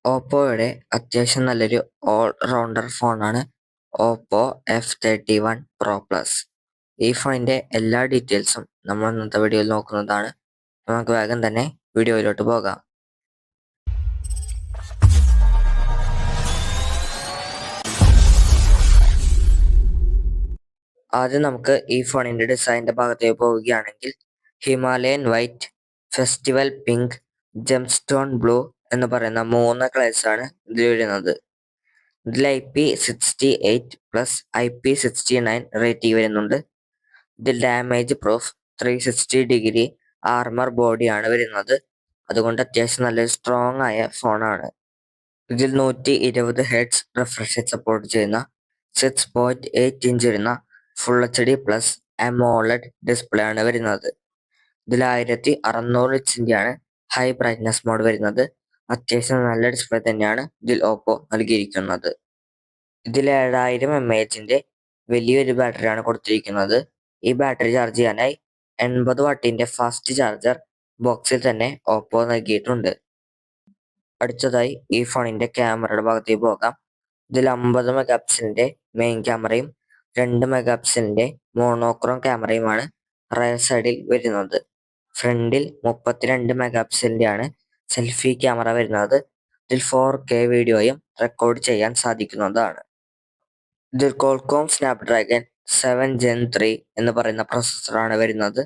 ഓപ്പോയുടെ അത്യാവശ്യം നല്ലൊരു all rounder ഫോണാണ് ഓപ്പോ F31 Pro Plus. ഈ ഫോണിന്റെ എല്ലാ ഡീറ്റെയിൽസും നമ്മൾ ഇന്നത്തെ വീഡിയോയിൽ നോക്കുന്നതാണ്. നമുക്ക് വേഗം തന്നെ വീഡിയോയിലോട്ട് പോകാം. ആദ്യം നമുക്ക് ഈ ഫോണിന്റെ ഡിസൈനിന്റെ ഭാഗത്തേക്ക് പോവുകയാണെങ്കിൽ Himalayan white, festival pink, gemstone blue എന്ന് പറയുന്ന 3 കളേഴ്സാണ് ഇതിൽ വരുന്നത്. ഇതിൽ IP68 പ്ലസ് IP69 റേറ്റിംഗ് വരുന്നുണ്ട്. ഇതിൽ ഡാമേജ് പ്രൂഫ് 360 ആർമർ ബോഡിയാണ് വരുന്നത്. അതുകൊണ്ട് അത്യാവശ്യം നല്ല സ്ട്രോങ് ആയ ഫോണാണ്. ഇതിൽ 120 ഹെർട്സ് റിഫ്രഷ് സപ്പോർട്ട് ചെയ്യുന്ന 6.8 ഇഞ്ച് വരുന്ന full HD plus AMOLED display ആണ് വരുന്നത്. ഇതിൽ 1600 നിറ്റ്സിന്റെയാണ് ഹൈ ബ്രൈറ്റ്നസ് മോഡ് വരുന്നത്. അത്യാവശ്യം നല്ല ഡിസ്പ്ലേ തന്നെയാണ് ഇതിൽ ഓപ്പോ നൽകിയിരിക്കുന്നത്. ഇതിൽ 7000 mAh വലിയൊരു ബാറ്ററിയാണ് കൊടുത്തിരിക്കുന്നത്. ഈ ബാറ്ററി ചാർജ് ചെയ്യാനായി 80 വാട്ടിന്റെ ഫാസ്റ്റ് ചാർജർ ബോക്സിൽ തന്നെ ഓപ്പോ നൽകിയിട്ടുണ്ട്. അടുത്തതായി ഈ ഫോണിന്റെ ക്യാമറയുടെ ഭാഗത്തേക്ക് പോകാം. ഇതിൽ 50 മെഗാ പിക്സലിന്റെ മെയിൻ ക്യാമറയും 2 മെഗാ പിക്സലിന്റെ മോണോക്രോം ക്യാമറയുമാണ് റയർ സൈഡിൽ വരുന്നത്. ഫ്രണ്ടിൽ 32 മെഗാ പിക്സലിന്റെയാണ് സെൽഫി ക്യാമറ വരുന്നത്. ഇതിൽ 4K വീഡിയോയും റെക്കോർഡ് ചെയ്യാൻ സാധിക്കുന്നതാണ്. ഇതിൽ ക്വാൾകോം സ്നാപ്ഡ്രാഗൺ 7 Gen 3 എന്ന് പറയുന്ന പ്രോസസ്സറാണ് വരുന്നത്.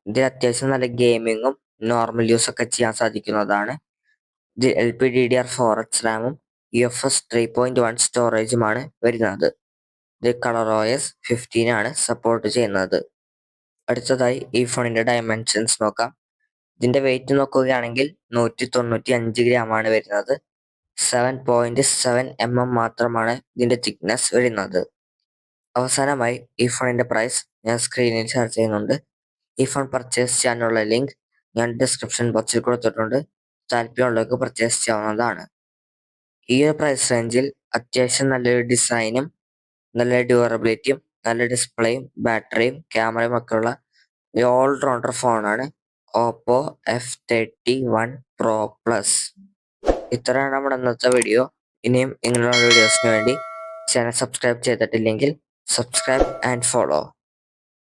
ഇതിൽ അത്യാവശ്യം നല്ല ഗെയിമിങ്ങും നോർമൽ യൂസ് ഒക്കെ ചെയ്യാൻ സാധിക്കുന്നതാണ്. ഇതിൽ LPDDR4X റാമും UFS 3.1 സ്റ്റോറേജുമാണ് വരുന്നത്. ഇത് ColorOS 15 ആണ് സപ്പോർട്ട് ചെയ്യുന്നത്. അടുത്തതായി ഈ ഫോണിന്റെ ഡയമെൻഷൻസ് നോക്കാം. ഇതിന്റെ വെയിറ്റ് നോക്കുകയാണെങ്കിൽ 195 ഗ്രാമാണ് വരുന്നത്. 7.7 mm മാത്രമാണ് ഇതിന്റെ തിക്നെസ് വരുന്നത്. അവസാനമായി ഈ ഫോണിന്റെ പ്രൈസ് ഞാൻ സ്ക്രീനിൽ ഷെയർ ചെയ്യുന്നുണ്ട്. ഈ ഫോൺ പർച്ചേസ് ചെയ്യാനുള്ള ലിങ്ക് ഞാൻ ഡിസ്ക്രിപ്ഷൻ ബോക്സിൽ കൊടുത്തിട്ടുണ്ട്. താല്പര്യമുള്ളവർക്ക് പർച്ചേസ് ചെയ്യാവുന്നതാണ്. ഈ ഒരു പ്രൈസ് റേഞ്ചിൽ അത്യാവശ്യം നല്ലൊരു ഡിസൈനും നല്ല ഡ്യൂറബിലിറ്റിയും നല്ല ഡിസ്പ്ലേയും ബാറ്ററിയും ക്യാമറയും ഒക്കെ ഉള്ള ഒരു ഓൾ റൗണ്ടർ ഫോണാണ് ഓപ്പോ F31 Pro Plus. ഇത്രയാണ് നമ്മുടെ ഇന്നത്തെ വീഡിയോ. ഇനിയും ഇങ്ങനെയുള്ള വീഡിയോസിന് വേണ്ടി ചാനൽ സബ്സ്ക്രൈബ് ചെയ്തിട്ടില്ലെങ്കിൽ സബ്സ്ക്രൈബ് ആൻഡ് ഫോളോ.